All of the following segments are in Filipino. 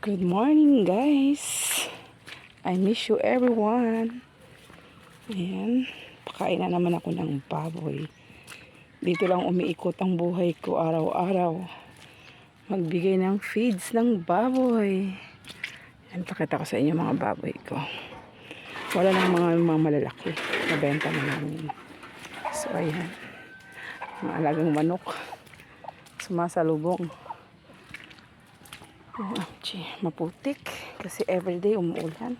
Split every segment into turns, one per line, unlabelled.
Good morning, guys. I miss you, everyone. Ayan, pakain na naman ako ng baboy. Dito lang umiikot ang buhay ko araw-araw. Magbigay ng feeds ng baboy. Ayan, pakita ko sa inyo mga baboy ko. Wala lang mga malalaki. Nabenta na namin. So, ayan. Mga alagang manok. Sumasalubong. Maputik kasi everyday umuulan.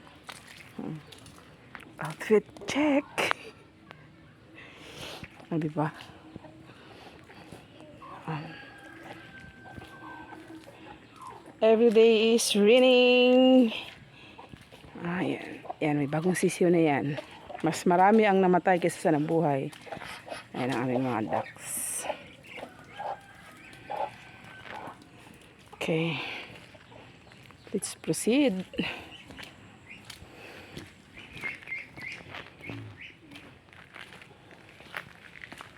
Outfit check. Diba? Everyday is raining. Ayan. Yan, may bagong sisyo na yan. Mas marami ang namatay kaysa sa nabuhay. Ayan ang aming mga ducks. Okay. Let's proceed.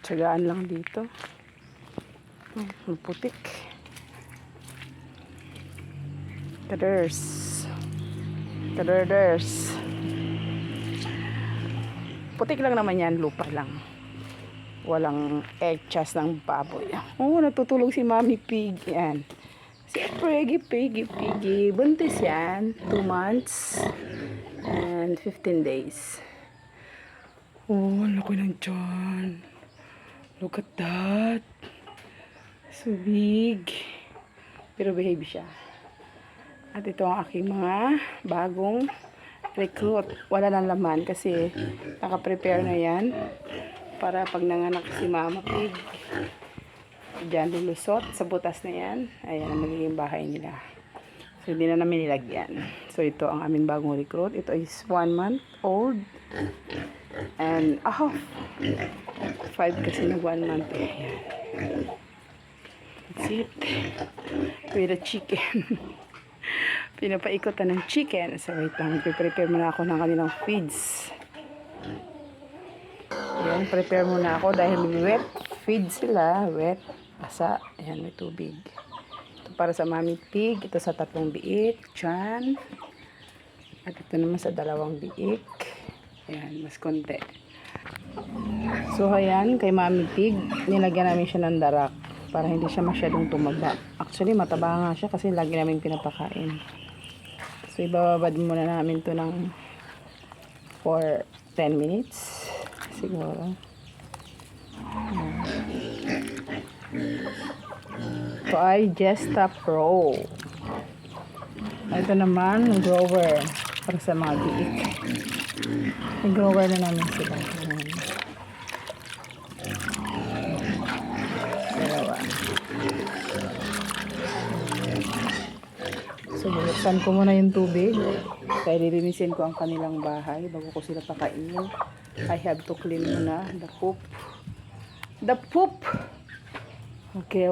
Tsagaan lang dito. Putik. Kaders. Putik lang naman yan, lupa lang. Walang egg chest ng baboy. Oh, natutulog si Mommy Pig. Yan. Si Piggy. Buntis yan. 2 months and 15 days. Oh, laki ng tiyan. Look at that. So big. Pero behave siya. At ito ang aking mga bagong recruit. Wala nang laman kasi naka-prepare na yan. Para pag nanganak si Mama Pig, diyan lulusot sa butas na yan. Ayan ang magiging bahay nila. So, hindi na namin nilagyan. So, ito ang aming bagong recruit. Ito is 1 month old. And, 5 kasi na 1 month. Ayan. That's it. With a chicken. Pinapaikotan ng chicken. So, wait lang. Prepare muna ako ng kanilang feeds. Ayan, prepare muna ako dahil wet feed sila. Wet. Asa. Ayan, may tubig. Ito para sa Mommy Pig. Ito sa 3 biik. Tiyan. At ito naman sa 2 biik. Ayan, mas konti. So, ayan, kay Mommy Pig, nilagyan namin siya ng darak para hindi siya masyadong tumaba. Actually, mataba nga siya kasi lagi namin pinapakain. So, ibababad muna namin to ng for 10 minutes. Siguro. Ito ay Jesta Pro. Ito naman, grower. Para sa mga biik. May grower na namin sila. Dalawa. So, buksan ko muna yung tubig. Kaya lilinisin ko ang kanilang bahay bago ko sila pakainin. I have to clean muna the poop. The poop! Okay.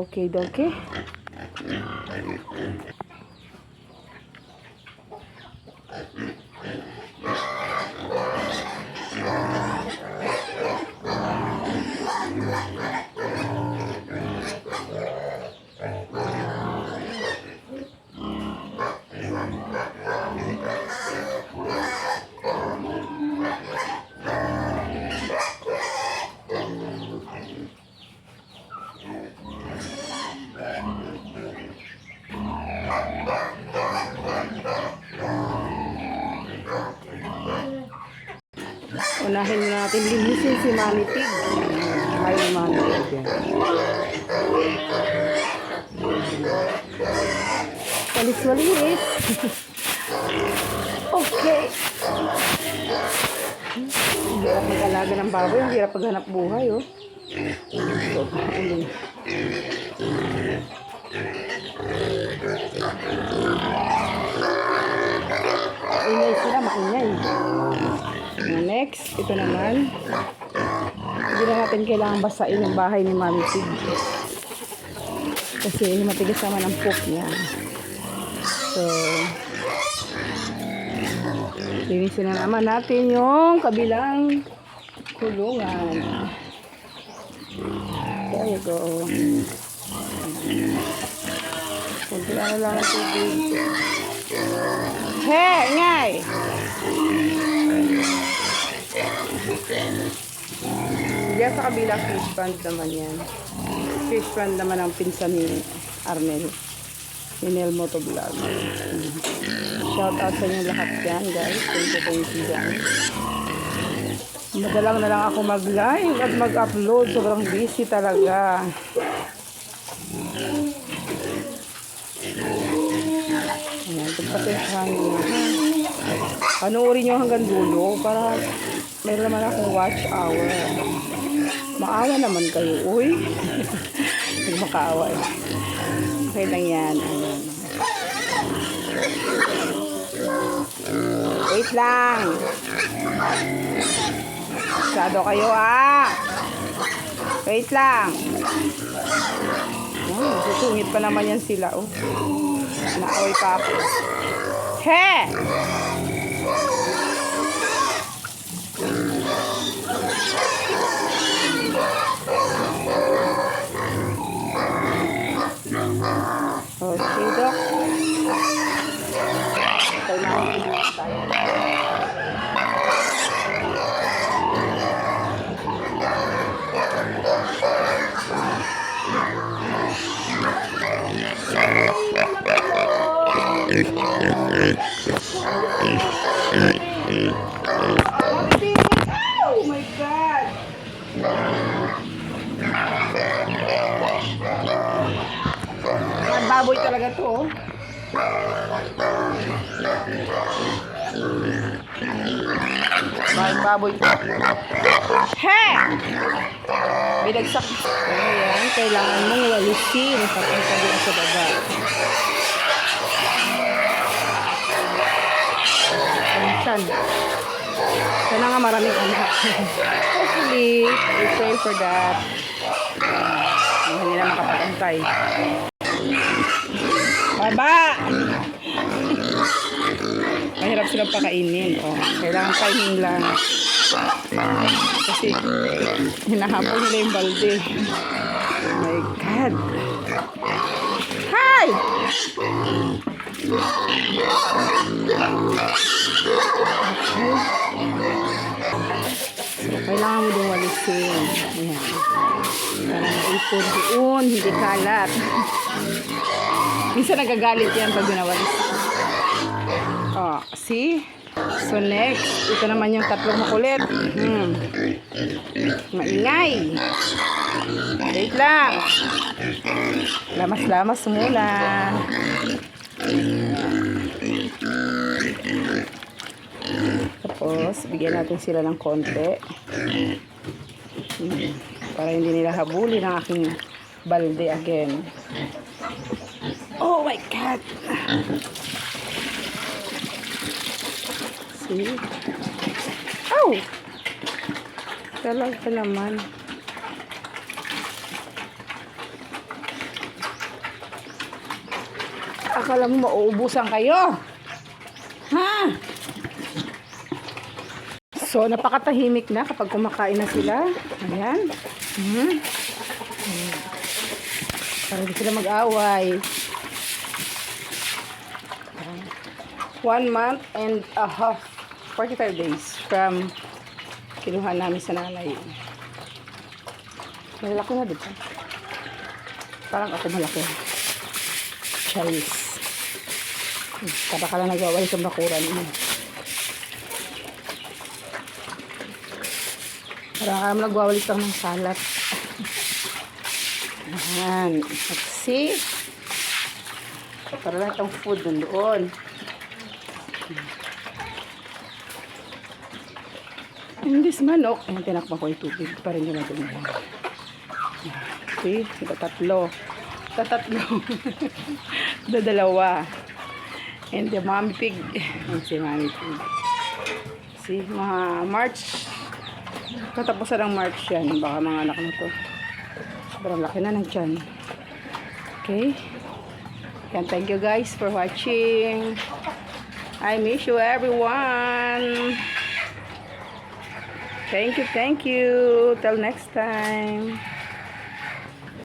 Unahin na natin linisin si Mommy Pig. Ay, Mommy Pig. Walis. Okay. Ang hirap mag-alaga ng baboy. Ang hirap paghanap buhay, oh. Maingay sila, maingay. Next, ito naman. Hindi na natin kailangan basain yung bahay ni Mommy Pig. Kasi matigas naman ang poop niya. So, linisin na naman natin yung kabilang kulungan. There you go. Kunti lang ang tubig. He, ngay! Diyan sa kabilang fish pond naman yan. Fish pond naman ang pinsan ni Arnel. Ni Nelmo to vlog. Shout out sa inyo lahat yan, guys. Thank you guys. Madalang na lang ako mag-live at mag-upload. Sobrang busy talaga. Ayan, pagpasensyahan nyo na. Panoorin nyo hanggang dulo para meron naman akong watch hour. Maawa naman kayo. Uy! Hindi makaawa eh. Okay lang yan. Ayan. Wait lang. Masyado kayo Wait lang. Oh, susungit pa naman yan sila. Oh. Naaway pa ako. He! Okay, Dok. Kailangan ko tayo. Oh my God! Baboy talaga to. Baboy to. He! Binagsak. Ayan, kailangan mong walisin papunta din sa baba. Ayan. Sana nga maraming anak. Hopefully, we pray for that. Hindi nila makapag-antay. Baba! Mahirap silang pakainin. Oh, kailangan timing lang. Kasi hinahabol nila yung balde. Oh my God. Hi! So, kailangan mo dong walisin. Ayan. Para maipon doon, hindi kalat. Minsan nagagalit yan pag ginawalis. Oh, see? So next, ito naman yung tatlong makulit. Maingay. Wait lang. Lamas-lamas muna. Tapos, bigyan natin sila ng konti. Para hindi nila habulin ang aking balde again. Oh my God! See? Oh! Talaga naman. Akala mo mauubusan kayo? Ha? So, napakatahimik na kapag kumakain na sila. Ayan. Para hindi sila mag-away. 1 month and a half, 45 days from kinuha namin sa nanay. Malaki na dito. Parang ako malaki. Charis. Kada ka lang nagawali sa bakuran mo. Parang ka naman nagwawalis lang ng salat. Ayan. Let's see. Para lang itong food doon. And this manok, ayan, tinakpan ko yung tubig pa rin yung natin. See, tatlo. Dalawa. And the mommy pig. And si mommy pig. See, mga March. Katapusan ng March yan. Baka mga anak na to. Sobrang laki na ng tiyan. Okay. And thank you guys for watching. I miss you everyone. Thank you. Till next time.